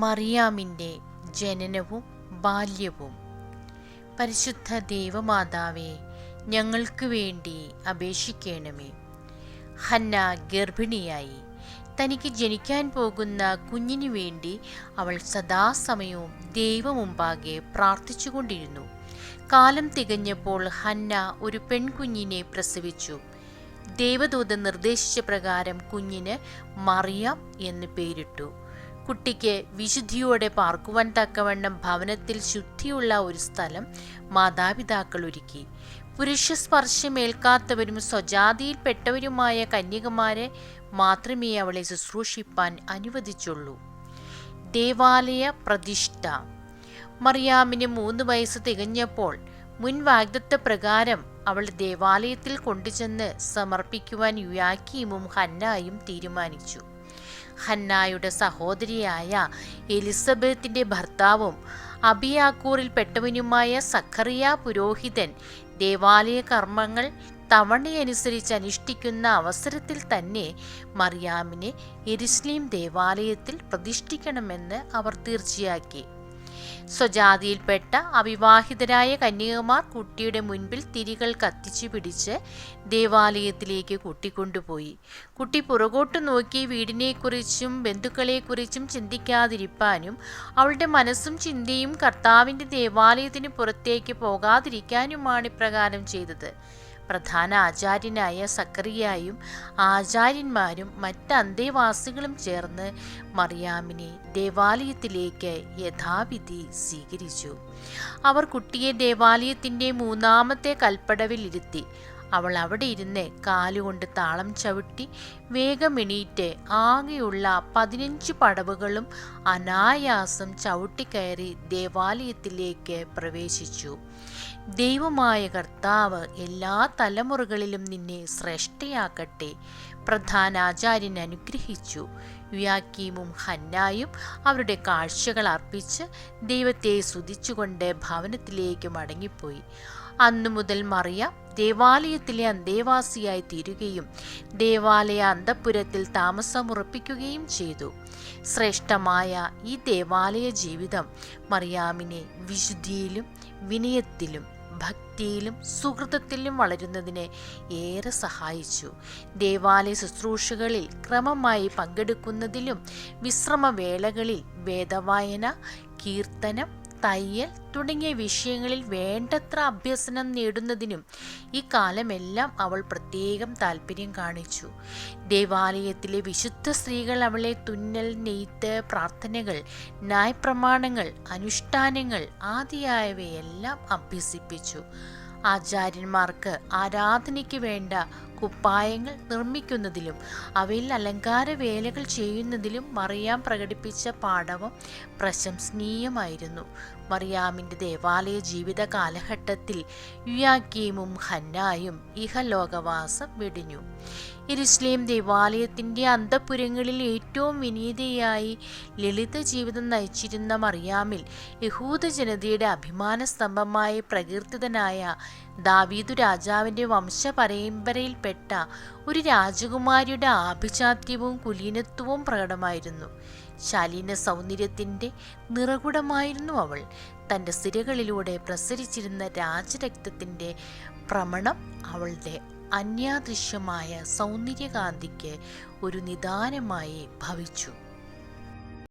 മറിയാമിൻ്റെ ജനനവും ബാല്യവും. പരിശുദ്ധ ദേവമാതാവേ, ഞങ്ങൾക്ക് വേണ്ടി അപേക്ഷിക്കണമേ. ഹന്ന ഗർഭിണിയായി. തനിക്ക് ജനിക്കാൻ പോകുന്ന കുഞ്ഞിനു വേണ്ടി അവൾ സദാസമയവും ദൈവമുമ്പാകെ പ്രാർത്ഥിച്ചുകൊണ്ടിരുന്നു. കാലം തികഞ്ഞപ്പോൾ ഹന്ന ഒരു പെൺകുഞ്ഞിനെ പ്രസവിച്ചു. ദേവദൂതൻ നിർദ്ദേശിച്ച പ്രകാരം കുഞ്ഞിന് മറിയാം എന്ന് പേരിട്ടു. കുട്ടിക്ക് വിശുദ്ധിയോടെ പാർക്കുവാൻ തക്കവണ്ണം ഭവനത്തിൽ ശുദ്ധിയുള്ള ഒരു സ്ഥലം മാതാപിതാക്കൾ ഒരുക്കി. പുരുഷ സ്പർശമേൽക്കാത്തവരും സ്വജാതിയിൽപ്പെട്ടവരുമായ കന്യകമാരെ മാത്രമേ അവളെ ശുശ്രൂഷിപ്പാൻ അനുവദിച്ചുള്ളൂ. ദേവാലയ പ്രതിഷ്ഠ. മറിയാമിന് 3 വയസ്സ് തികഞ്ഞപ്പോൾ മുൻ വാഗ്ദത്ത പ്രകാരം അവൾ ദേവാലയത്തിൽ കൊണ്ടുചെന്ന് സമർപ്പിക്കുവാൻ യുയാക്കീമും ഹന്നായും തീരുമാനിച്ചു. ഹന്നായുടെ സഹോദരിയായ എലിസബത്തിന്റെ ഭർത്താവും അബിയാക്കൂറിൽ പെട്ടവനുമായ സഖറിയ പുരോഹിതൻ ദേവാലയ കർമ്മങ്ങൾ തവണയനുസരിച്ച് അനുഷ്ഠിക്കുന്ന അവസരത്തിൽ തന്നെ മറിയാമിനെ യെരുശലേം ദേവാലയത്തിൽ പ്രതിഷ്ഠിക്കണമെന്ന് അവർ തീർച്ചയാക്കി. സ്വജാതിയിൽപ്പെട്ട അവിവാഹിതരായ കന്യകമാർ കുട്ടിയുടെ മുൻപിൽ തിരികൾ കത്തിച്ചു പിടിച്ച് ദേവാലയത്തിലേക്ക് കൂട്ടിക്കൊണ്ടുപോയി. കുട്ടി പുറകോട്ട് നോക്കി വീടിനെക്കുറിച്ചും ബന്ധുക്കളെക്കുറിച്ചും ചിന്തിക്കാതിരിക്കാനും അവളുടെ മനസ്സും ചിന്തയും കർത്താവിൻ്റെ ദേവാലയത്തിന് പുറത്തേക്ക് പോകാതിരിക്കാനുമാണ് ഇപ്രകാരം ചെയ്തത്. പ്രധാന ആചാര്യനായ സക്കറിയായും ആചാര്യന്മാരും മറ്റ് അന്തേവാസികളും ചേർന്ന് മറിയാമിനെ ദേവാലയത്തിലേക്ക് യഥാവിധി സ്വീകരിച്ചു. അവർ കുട്ടിയെ ദേവാലയത്തിൻ്റെ 3-ാമത്തെ കൽപ്പടവിൽ ഇരുത്തി. അവൾ അവിടെ ഇരുന്ന് കാലുകൊണ്ട് താളം ചവിട്ടി വേഗം എണീറ്റ് ആകെയുള്ള 15 പടവുകളും അനായാസം ചവിട്ടിക്കയറി ദേവാലയത്തിലേക്ക് പ്രവേശിച്ചു. ദൈവമായ കർത്താവ് എല്ലാ തലമുറകളിലും നിന്നെ ശ്രേഷ്ഠയാക്കട്ടെ. പ്രധാന ആചാര്യൻ അനുഗ്രഹിച്ചു. യുയാക്കീമും ഹന്നായും അവരുടെ കാഴ്ചകൾ അർപ്പിച്ച് ദൈവത്തെ സ്തുതിച്ചുകൊണ്ട് ഭവനത്തിലേക്ക് മടങ്ങിപ്പോയി. അന്നു മുതൽ മറിയാം ദേവാലയത്തിലെ അന്തേവാസിയായി തീരുകയും ദേവാലയ അന്തഃപുരത്തിൽ താമസമുറപ്പിക്കുകയും ചെയ്തു. ശ്രേഷ്ഠമായ ഈ ദേവാലയ ജീവിതം മറിയാമിനെ വിശുദ്ധിയിലും വിനയത്തിലും ഭക്തിയിലും സുഹൃതത്തിലും വളരുന്നതിന് ഏറെ സഹായിച്ചു. ദേവാലയ ശുശ്രൂഷകളിൽ ക്രമമായി പങ്കെടുക്കുന്നതിലും വിശ്രമവേളകളിൽ വേദവായന, കീർത്തനം, തയ്യൽ തുടങ്ങിയ വിഷയങ്ങളിൽ വേണ്ടത്ര അഭ്യസനം നേടുന്നതിനും ഈ കാലമെല്ലാം അവൾ പ്രത്യേകം താല്പര്യം കാണിച്ചു. ദേവാലയത്തിലെ വിശുദ്ധ സ്ത്രീകൾ അവളെ തുന്നൽ, നെയ്ത്ത്, പ്രാർത്ഥനകൾ, ന്യായപ്രമാണങ്ങൾ, അനുഷ്ഠാനങ്ങൾ ആദിയായവയെല്ലാം അഭ്യസിപ്പിച്ചു. ആചാര്യന്മാർക്ക് ആരാധനയ്ക്ക് വേണ്ട കുപ്പായങ്ങൾ നിർമ്മിക്കുന്നതിലും അവയിൽ അലങ്കാര വേലകൾ ചെയ്യുന്നതിലും മറിയാം പ്രകടിപ്പിച്ച പാടവം പ്രശംസനീയമായിരുന്നു. മറിയാമിൻ്റെ ദേവാലയ ജീവിത കാലഘട്ടത്തിൽ യുയാക്കീമും ഹന്നായും ഇഹലോകവാസം വെടിഞ്ഞു. യെരുശലേം ദേവാലയത്തിൻ്റെ അന്തഃപുരങ്ങളിൽ ഏറ്റവും വിനീതയായി ലളിത ജീവിതം നയിച്ചിരുന്ന മറിയാമിൽ യഹൂദ ജനതയുടെ അഭിമാന സ്തംഭമായി പ്രകീർത്തിതനായ ദാവീദു രാജാവിൻ്റെ വംശപരമ്പരയിൽപ്പെട്ട ഒരു രാജകുമാരിയുടെ ആഭിജാത്യവും കുലീനത്വവും പ്രകടമായിരുന്നു. ശാലീന സൗന്ദര്യത്തിൻ്റെ നിറകുടമായിരുന്നു അവൾ. തൻ്റെ സിരകളിലൂടെ പ്രസരിച്ചിരുന്ന രാജരക്തത്തിൻ്റെ പ്രമണം അവളുടെ അന്യാദൃശ്യമായ സൗന്ദര്യകാന്തിക്ക് ഒരു നിദാനമായി ഭവിച്ചു.